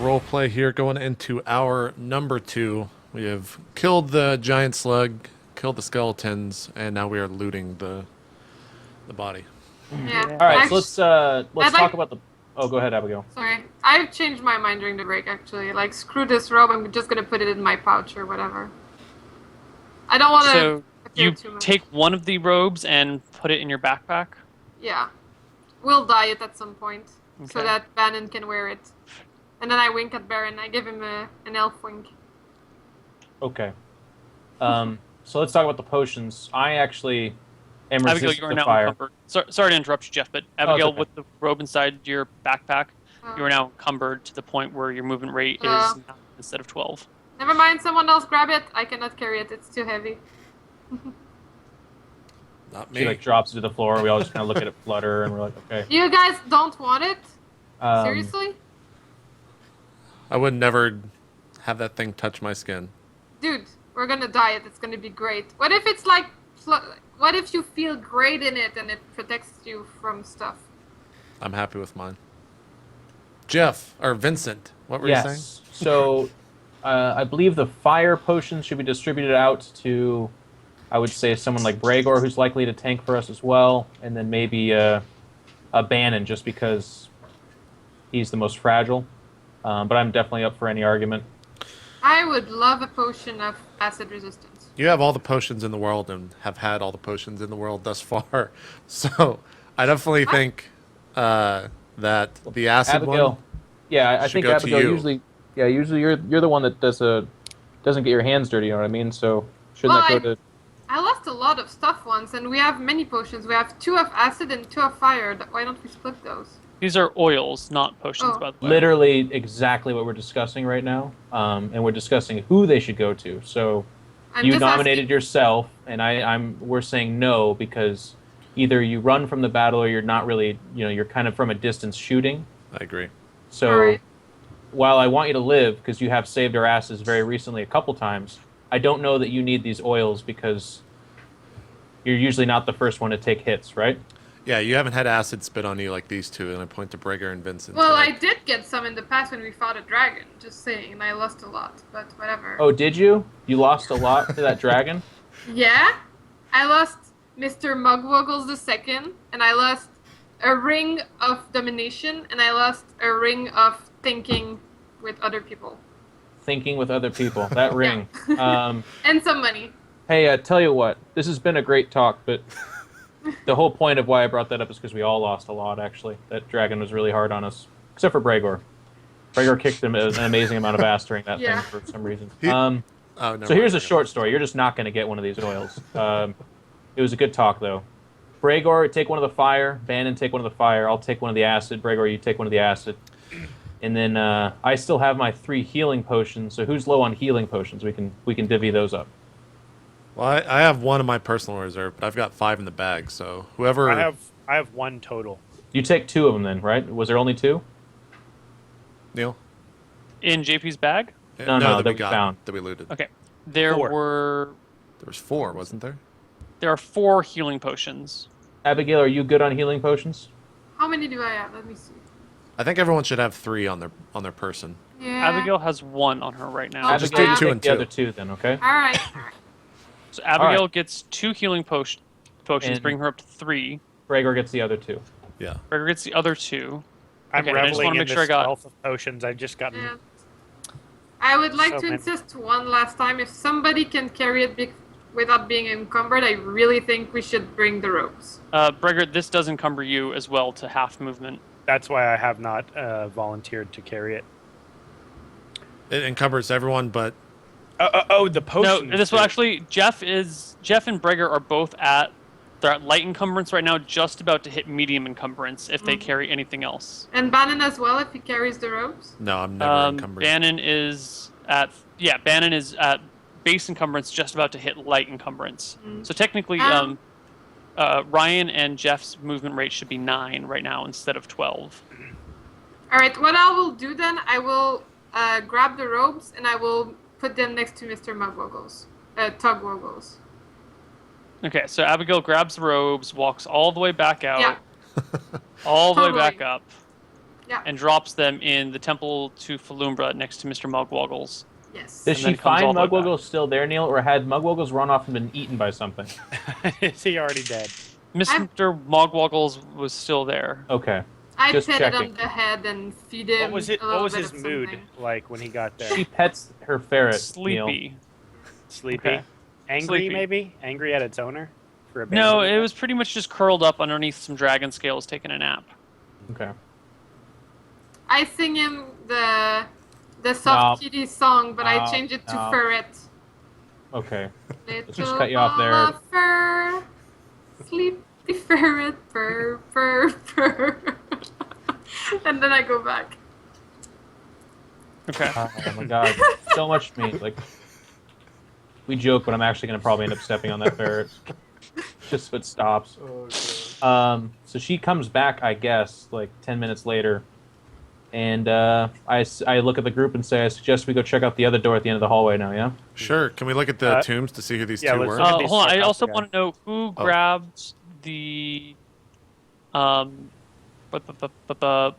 role play here going into our number 2. We have killed the giant slug, killed the skeletons, and now we are looting the body. Yeah. All right, so let's talk about the. Oh, go ahead, Abigail. Sorry, I've changed my mind during the break. Actually, like screw this robe. I'm just gonna put it in my pouch or whatever. I don't want to. So you take one of the robes and put it in your backpack? Yeah. We'll dye it at some point so Okay. that Bannon can wear it. And then I wink at Baron. I give him an elf wink. Okay. So let's talk about the potions. I actually am Abigail, resistant you are to now fire. encumbered. Sorry to interrupt you, Jeff, but Abigail, okay. with the robe inside your backpack, Oh. you are now encumbered to the point where your movement rate is 9 instead of 12. Never mind, someone else grab it. I cannot carry it. It's too heavy. Not me. She like drops it to the floor. We all just kind of look at it flutter, and we're like, okay. You guys don't want it? Seriously? I would never have that thing touch my skin. Dude, we're gonna dye it. It's gonna be great. What if it's like... What if you feel great in it and it protects you from stuff? I'm happy with mine. Jeff, or Vincent, what were you saying? Yes. So, I believe the fire potions should be distributed out to, I would say, someone like Bregor, who's likely to tank for us as well, and then maybe a Bannon, just because he's the most fragile. But I'm definitely up for any argument. I would love a potion of acid resistance. You have all the potions in the world and have had all the potions in the world thus far. So, I definitely think that the acid Abigail, one yeah, I should think go to Abigail you. usually you're the one that doesn't get your hands dirty. You know what I mean? So shouldn't that go to? I lost a lot of stuff once, and we have many potions. We have 2 of acid and 2 of fire. Why don't we split those? These are oils, not potions, Oh. by the way. Literally exactly what we're discussing right now, and we're discussing who they should go to. So I'm you just nominated asking. yourself, and we're saying no because either you run from the battle or you're not really, you're kind of from a distance shooting. I agree. So Alright. while I want you to live because you have saved our asses very recently a couple times, I don't know that you need these oils because you're usually not the first one to take hits, right? Yeah, you haven't had acid spit on you like these two, and I point to Breger and Vincent. Well, I like, did get some in the past when we fought a dragon. Just saying, and I lost a lot, but whatever. Oh, did you? You lost a lot to that dragon? Yeah? I lost Mr. Mugwuggles II, and I lost a ring of domination, and I lost a ring of thinking with other people. Thinking with other people. That ring. And some money. Hey, tell you what, this has been a great talk, but the whole point of why I brought that up is because we all lost a lot, actually. That dragon was really hard on us, except for Bregor. Bregor kicked an amazing amount of ass during that Yeah. thing for some reason. never So here's mind. a short story. You're just not going to get one of these oils. It was a good talk, though. Bregor, take one of the fire. Bannon, take one of the fire. I'll take one of the acid. Bregor, you take one of the acid. And then I still have my 3 healing potions. So who's low on healing potions? We can divvy those up. Well, I have one in my personal reserve, but I've got 5 in the bag, so whoever... I have 1 total. You take 2 of them then, right? Was there only 2? Neil? In JP's bag? No, that that we we got, found. that we looted. Okay. There 4. There was 4, wasn't there? are 4 healing potions. Abigail, are you good on healing potions? How many do I have? Let me see. I think everyone should have 3 on their person. Yeah. Abigail has 1 on her right now. Oh, just Abigail, do you 2 take and the 2. other 2 then, okay? Alright. So Abigail Alright. gets 2 healing potions, And- bring her up to 3. Gregor gets the other 2. Yeah. Gregor gets the other 2. I'm Okay, and I just reveling wanna in make sure I this got- wealth of potions. I've just gotten. Yeah. I would like So to many. insist one last time. If somebody can carry it without being encumbered, I really think we should bring the ropes. Bregor, this does encumber you as well to half movement. That's why I have not volunteered to carry it. It encumbers everyone, but Oh, the potions. No, this will actually. Jeff and Bregor are both they're at light encumbrance right now, just about to hit medium encumbrance if they carry anything else. And Bannon as well, if he carries the ropes. no, I'm never encumbered. Bannon is at base encumbrance, just about to hit light encumbrance. So technically, Ryan and Jeff's movement rate should be 9 right now instead of 12. Alright, what I will do then, I will grab the ropes and I will put them next to Mr. Mugwuggles. Tugwuggles. Okay, so Abigail grabs the robes, walks all the way back out, Yeah. all the way Totally. back up. Yeah. and drops them in the temple to Falumbra next to Mr. Mugwoggles. Yes. Does And then she comes find all the way back. Mugwoggles still there, Neil, or had Mugwoggles run off and been eaten by something? Is he already dead? Mr. Mugwoggles was still there. Okay. I Just pet it checking. on the head and feed him. What a little was bit his of mood something. like when he got there? She pets her ferret, Neil. Sleepy. Sleepy? Okay. Angry, Sleepy. maybe? Angry at its owner? For No, abandoning it was pretty much just curled up underneath some dragon scales taking a nap. Okay. I sing him the soft kitty song, but I change it to ferret. Okay. Little just cut you off there. ball of fur, sleepy ferret, purr, purr, purr. And then I go back. Okay. Oh my god. So much for me. Like, we joke, but I'm actually going to probably end up stepping on that ferret. Just so it stops. So she comes back, I guess, like 10 minutes later. And I look at the group and say, I suggest we go check out the other door at the end of the hallway now, yeah? Sure. Can we look at the tombs to see who these yeah, two let's were? look at these Hold on. I sarcophagus. also want to know who grabbed the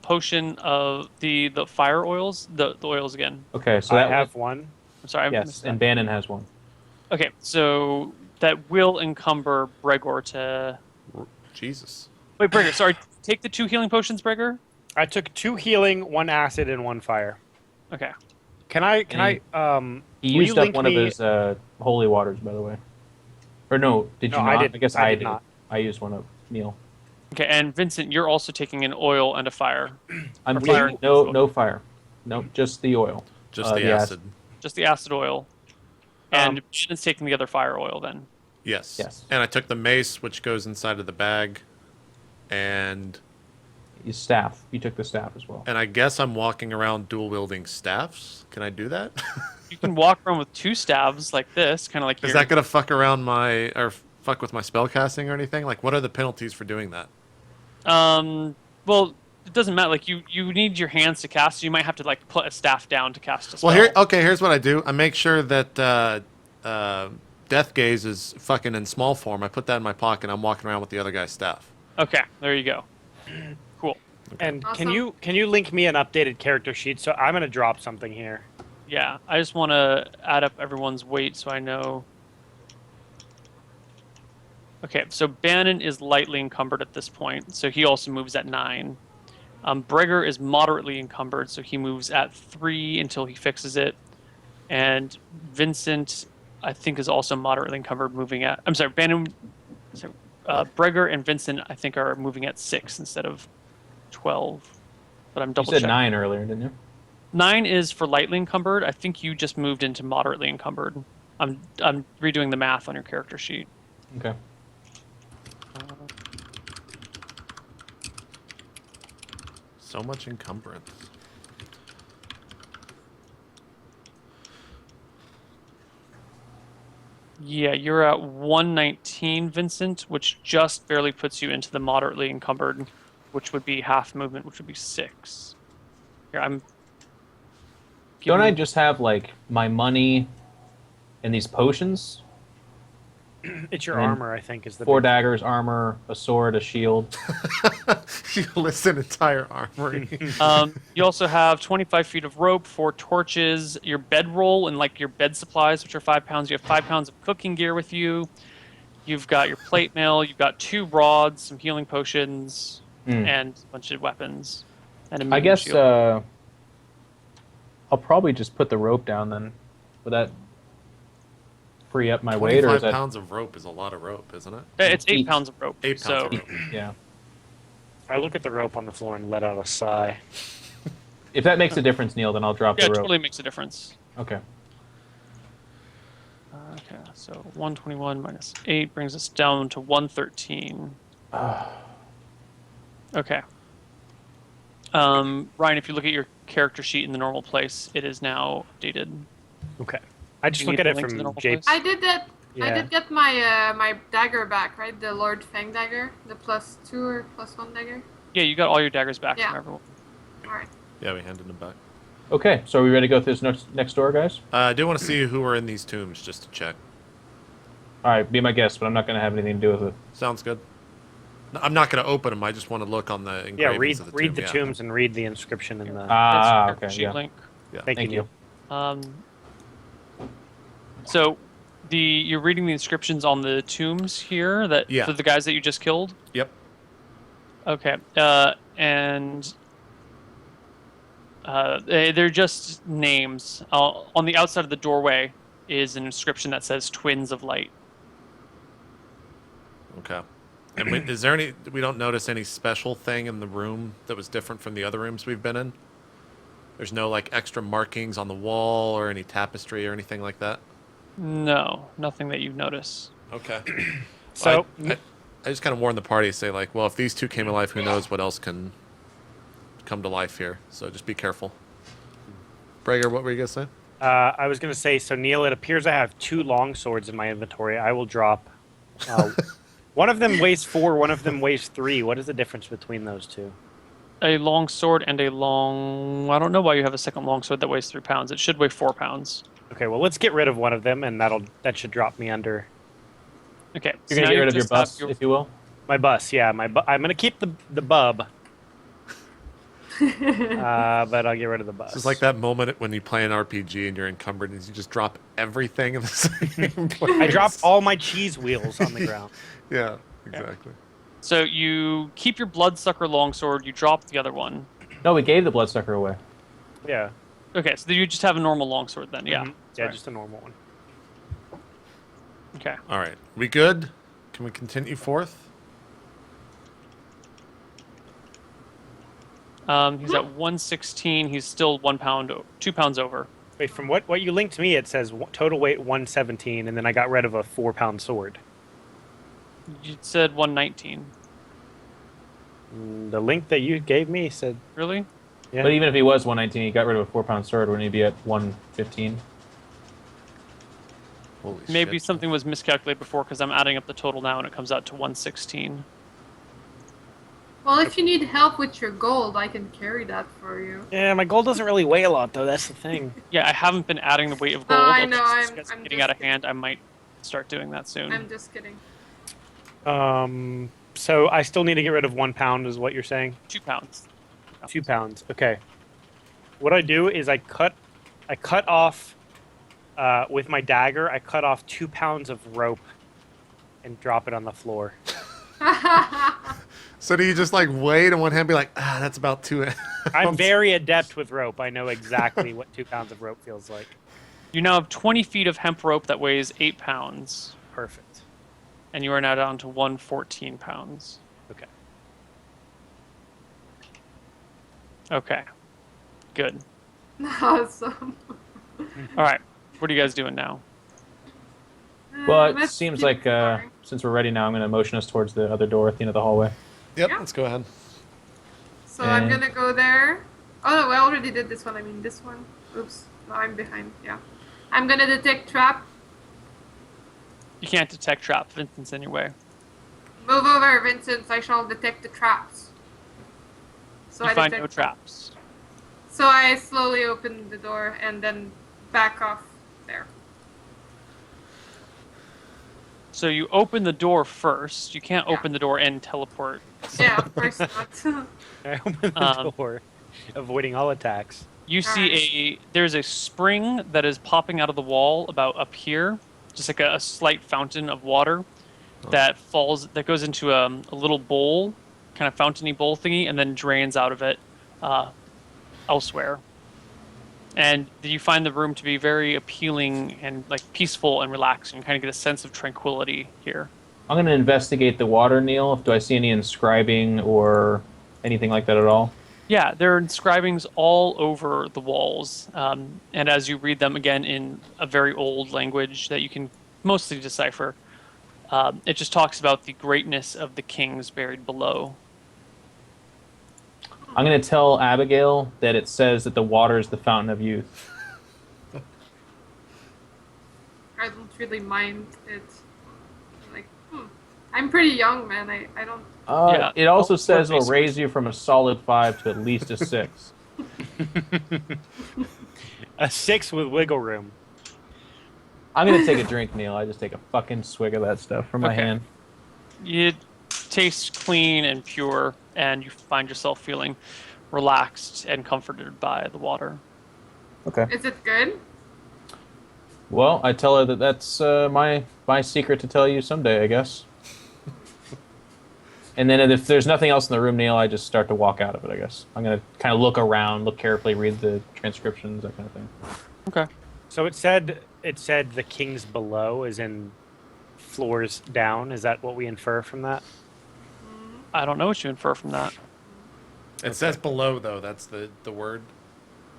potion of the fire oils, the oils again. Okay, so I that have one. I'm sorry. I yes, missed and that. Bannon has one. Okay, so that will encumber Bregor to. Jesus. Wait, Bregor. Sorry. Take the 2 healing potions, Bregor. I took 2 healing, 1 acid, and 1 fire. Okay. Can I He will used you up link one of me- his holy waters, by the way. Or no, did you No, not? I didn't. guess I I did did. not. I used one of Neil. Okay, and Vincent, you're also taking an oil and a fire. I'm Or fire. taking no fire. Nope, just the oil. Just the the acid. Just the acid oil. And Shannon's taking the other fire oil then. Yes. Yes. And I took the mace, which goes inside of the bag, and His staff. You took the staff as well. I guess I'm walking around dual wielding staffs. Can I do that? You can walk around with 2 staves like this, kind of like Is your- that gonna fuck around fuck with my spell casting or anything? Like, what are the penalties for doing that? Well, it doesn't matter. Like you need your hands to cast. So you might have to like put a staff down to cast a spell. Well, here's what I do. I make sure that Death Gaze is fucking in small form. I put that in my pocket. I'm walking around with the other guy's staff. Okay, there you go. Cool. And Awesome. can you link me an updated character sheet? So I'm gonna drop something here. Yeah, I just want to add up everyone's weight so I know. Okay, so Bannon is lightly encumbered at this point, so he also moves at 9. Bregor is moderately encumbered, so he moves at 3 until he fixes it. And Vincent, I think, is also moderately encumbered, moving at. I'm sorry, Bannon. Sorry, Bregor and Vincent, I think, are moving at 6 instead of 12. But I'm You double said checking. 9 earlier, didn't you? 9 is for lightly encumbered. I think you just moved into moderately encumbered. I'm redoing the math on your character sheet. Okay. So much encumbrance. Yeah, you're at 119, Vincent, which just barely puts you into the moderately encumbered, which would be half movement, which would be 6. Here, I'm. Don't I giving- just have, like, my money and these potions? It's your And armor, I think, is the 4 big- daggers, armor, a sword, a shield. You list an entire armory. You also have 25 feet of rope, 4 torches, your bedroll, and like your bed supplies, which are 5 pounds. You have 5 pounds of cooking gear with you. You've got your plate mail. You've got 2 rods, some healing potions, and a bunch of weapons. And a I medium guess shield. I'll probably just put the rope down then. Would that free up my weight, or 25 is that pounds of rope is a lot of rope, isn't it? It's 8 Each. pounds of rope. 8 pounds so of rope. yeah? I look at the rope on the floor and let out a sigh. If that makes a difference, Neil, then I'll drop yeah, the it rope. totally makes a difference. Okay. Okay, so 121 minus 8 brings us down to 113. Okay. Ryan, if you look at your character sheet in the normal place, it is now dated. Okay. I just You look need at the it link to the from normal JP. place? I did that. I Yeah. did get my my dagger back, right? The Lord Fang dagger, the +2 or +1 dagger. Yeah, you got all your daggers back Yeah. from everyone. All right. Yeah, we handed them back. Okay, so are we ready to go through this next door, guys? I do want to see who are in these tombs, just to check. All right, be my guest, but I'm not going to have anything to do with it. Sounds good. I'm not going to open them. I just want to look on the engravings Yeah, read of the read tomb. the tombs and read the inscription in the. That's Okay, sheet yeah. link. Thank you. So you're reading the inscriptions on the tombs here that Yeah. for the guys that you just killed. Yep. Okay. And they're just names. On the outside of the doorway is an inscription that says "Twins of Light." Okay. And is there any? We don't notice any special thing in the room that was different from the other rooms we've been in. There's no like extra markings on the wall or any tapestry or anything like that. No, nothing that you've noticed. Okay. So I just kind of warned the party, say like, well, if these two came alive, who knows what else can come to life here. So just be careful. Brager, what were you gonna say? I was going to say, so Neil, it appears I have 2 long swords in my inventory. I will drop. One of them weighs 4, one of them weighs 3. What is the difference between those two? A long sword and a long. I don't know why you have a second long sword that weighs 3 pounds. It should weigh 4 pounds. Okay, well, let's get rid of one of them, and that should drop me under Okay. You're gonna now get rid of you your just have bus, if you will. my bus. Yeah, I'm going to keep the bub, but I'll get rid of the bus. This is like that moment when you play an RPG and you're encumbered and you just drop everything in the same place. I dropped all my cheese wheels on the ground. Yeah, exactly. So you keep your bloodsucker longsword. You drop the other one. No, we gave the bloodsucker away. Yeah. Okay, so you just have a normal longsword then. Yeah. Mhm. Yeah, Sorry. just a normal one. Okay. All right. We good? Can we continue forth? He's at 116. He's still 1 pound, 2 pounds over. Wait, from what you linked to me, it says total weight 117, and then I got rid of a 4-pound sword. You said 119. The link that you gave me said, Really? yeah. But even if he was 119, he got rid of a 4-pound sword. Wouldn't he be at 115? Holy Maybe shit. something was miscalculated before because I'm adding up the total now and it comes out to 116. Well, if you need help with your gold, I can carry that for you. Yeah, my gold doesn't really weigh a lot, though. That's the thing. Yeah, I haven't been adding the weight of gold. I know, If I'm it's getting just out of kidding. hand. I might start doing that soon. I'm just kidding. So I still need to get rid of 1 pound, is what you're saying? 2 pounds. 2 pounds. Okay. What I do is I cut off with my dagger. I cut off 2 pounds of rope and drop it on the floor. So do you just like wait in one hand, be like, that's about 2 I'm very adept with rope. I know exactly what 2 pounds of rope feels like. You now have 20 feet of hemp rope that weighs 8 pounds, Perfect. and you are now down to 114 pounds. Okay. Okay. Good. Awesome. All right. What are you guys doing now? Well, it Let's seems keep like going. since we're ready now, I'm going to motion us towards the other door at the end of the hallway. Yep, Yeah. let's go ahead. So I'm and- gonna go there. Oh no, I already did this one. I mean this one. Oops. No, I'm behind. Yeah. I'm gonna detect trap. You can't detect trap, Vincent's in your way. Move over, Vincent. I shall detect the traps. So You I find detect no traps. So I slowly open the door and then back off there. So you open the door first. You can't open the door and teleport. Yeah, of course not. I open the door, avoiding all attacks. You see there's a spring that is popping out of the wall about up here, just like a slight fountain of water that goes into a little bowl, kind of fountainy bowl thingy, and then drains out of it elsewhere. And you find the room to be very appealing and like peaceful and relaxing. You kind of get a sense of tranquility here. I'm going to investigate the water, Neil. Do I see any inscribing or anything like that at all? Yeah, there are inscribings all over the walls. And as you read them again in a very old language that you can mostly decipher, it just talks about the greatness of the kings buried below. I'm going to tell Abigail that it says that the water is the fountain of youth. I don't really mind it. Like, I'm pretty young, man. I don't. Yeah. It also Oh, says it'll resource. raise you from a solid 5 to at least a 6. A 6 with wiggle room. I'm going to take a drink, Neil. I just take a fucking swig of that stuff from my Okay. hand. You tastes clean and pure, and you find yourself feeling relaxed and comforted by the water. Okay. Is it good? Well, I tell her that that's my secret to tell you someday, I guess. And then if there's nothing else in the room, Neil, I just start to walk out of it, I guess. I'm going to kind of look around, look carefully, read the transcriptions, that kind of thing. Okay. So it said the kings below, as in floors down. Is that what we infer from that? I don't know what you infer from that. It says below, though. That's the word.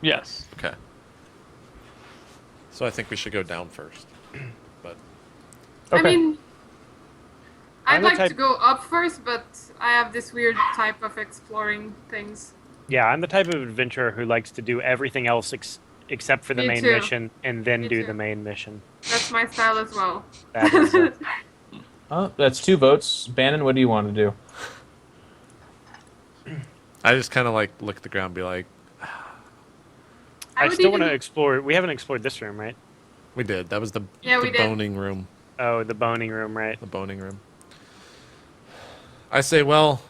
Yes. Okay. So I think we should go down first. But I Okay. mean, I'd I'm the like to type- go up first, but I have this weird type of exploring things. Yeah, I'm the type of adventurer who likes to do everything else except for the Me main too. mission, and then Me do too. the main mission. That's my style as well. That is, That's 2 votes. Bannon, what do you want to do? I just kind of like look at the ground and be like, I would still want to even- explore. We haven't explored this room, right? we did. That was the Yeah, we did. boning room. Oh, the boning room, right? The boning room. I say, well,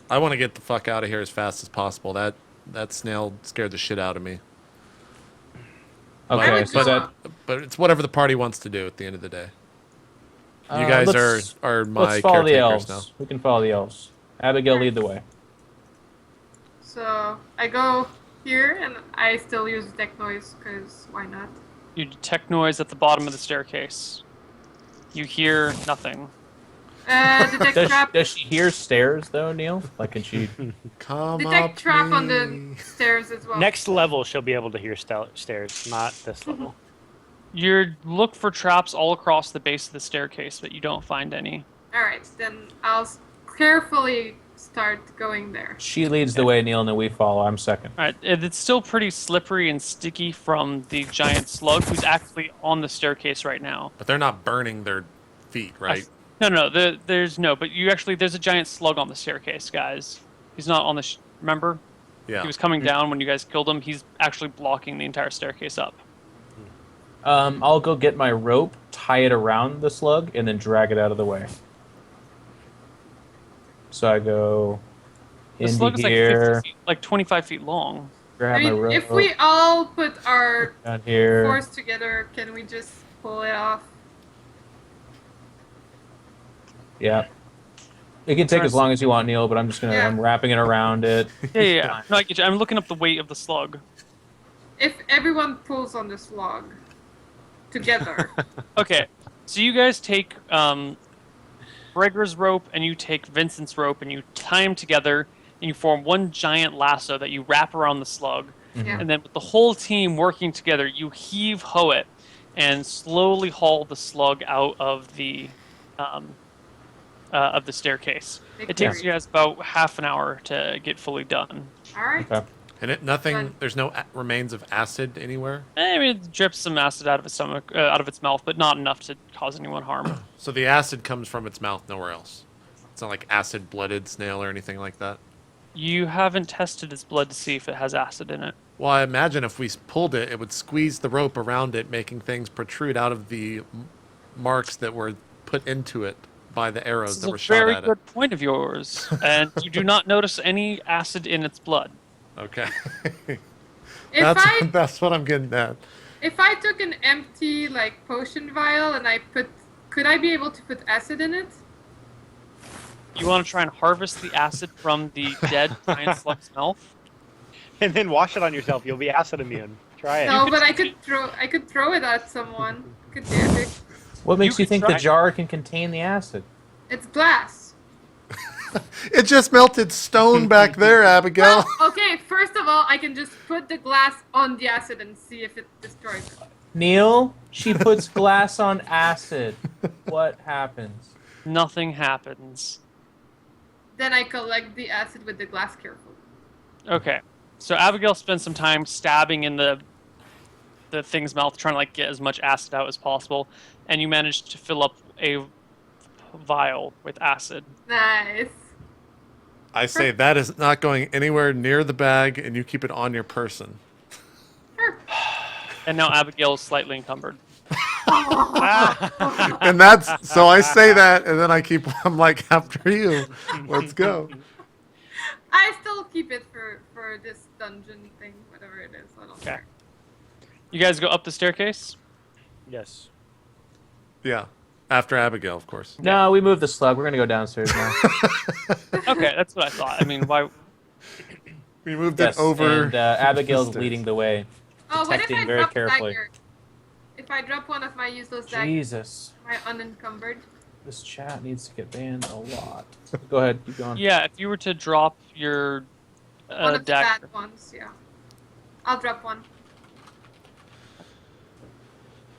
I want to get the fuck out of here as fast as possible. That snail scared the shit out of me. Okay, would so go that up. But it's whatever the party wants to do at the end of the day. You guys let's- are my let's follow the caretakers elves. now. We can follow the elves. Abigail, lead the way. So I go here, and I still use detect noise, because why not? You detect noise at the bottom of the staircase. You hear nothing. Detect trap. Does she hear stairs though, Neil? Like, can she? Come Detect up trap on me. the stairs as well. Next level, she'll be able to hear stairs, not this level. You look for traps all across the base of the staircase, but you don't find any. Alright, then I'll carefully start going there. She leads the way, Neil, and then we follow. I'm second. All right, it's still pretty slippery and sticky from the giant slug who's actually on the staircase right now. But they're not burning their feet, right? No, there's no. But there's a giant slug on the staircase, guys. He's not on the. Remember, Yeah. he was coming down when you guys killed him. He's actually blocking the entire staircase up. I'll go get my rope, tie it around the slug, and then drag it out of the way. So I go The into slug is here, like 50 feet, like 25 feet long. grab I my mean, rope if we all put our down here. force together, can we just pull it off? Yeah. It can take as long as you want, Neil, but I'm just gonna. Yeah. I'm wrapping it around it. Yeah. No, I get you. I'm looking up the weight of the slug. If everyone pulls on this log together. Okay, so you guys take Breger's rope and you take Vincent's rope and you tie them together and you form one giant lasso that you wrap around the slug. Yeah. And then with the whole team working together, you heave-ho it and slowly haul the slug out of the staircase. Big It takes worry. you guys about half an hour to get fully done. Alright. Okay. And nothing. Done. There's no remains of acid anywhere. I mean, it drips some acid out of its stomach, out of its mouth, but not enough to cause anyone harm. So the acid comes from its mouth, nowhere else. It's not like acid-blooded snail or anything like that. You haven't tested its blood to see if it has acid in it. Well, I imagine if we pulled it, it would squeeze the rope around it, making things protrude out of the marks that were put into it by the arrows This that is were a shot very at good point of yours, and you do not notice any acid in its blood. it. Okay. If That's what I'm getting at. if I took an empty like potion vial and could I be able to put acid in it? You want to try and harvest the acid from the dead giant slug's mouth? And then wash it on yourself. You'll be acid immune. Try it. No, but I could throw it at someone. Could do it. What makes You you could think try- the jar can contain the acid? It's glass. It just melted stone back there, Abigail. Well, okay, first of all, I can just put the glass on the acid and see if it destroys it. Neil, she puts glass on acid. What happens? Nothing happens. Then I collect the acid with the glass carefully. Okay, so Abigail spends some time stabbing in the thing's mouth, trying to like get as much acid out as possible, and you manage to fill up a vial with acid. Nice. I say that is not going anywhere near the bag, and you keep it on your person. Sure. And now Abigail is slightly encumbered. And that's so I say that, and then I'm like, after you, let's go. I still keep it for this dungeon thing, whatever it is. I don't Okay. care. You guys go up the staircase. Yes. Yeah, after Abigail, of course. No, we moved the slug. We're gonna go downstairs now. Okay, that's what I thought. I mean, why? We moved Yes, it over. and Abigail's stairs. leading the way. Oh, what if Detecting I very drop carefully. dagger? If I drop one of my useless daggers, Jesus, am I unencumbered? this chat needs to get banned a lot. Go ahead, keep going. Yeah, if you were to drop your One of the dagger. bad ones, yeah. I'll drop one.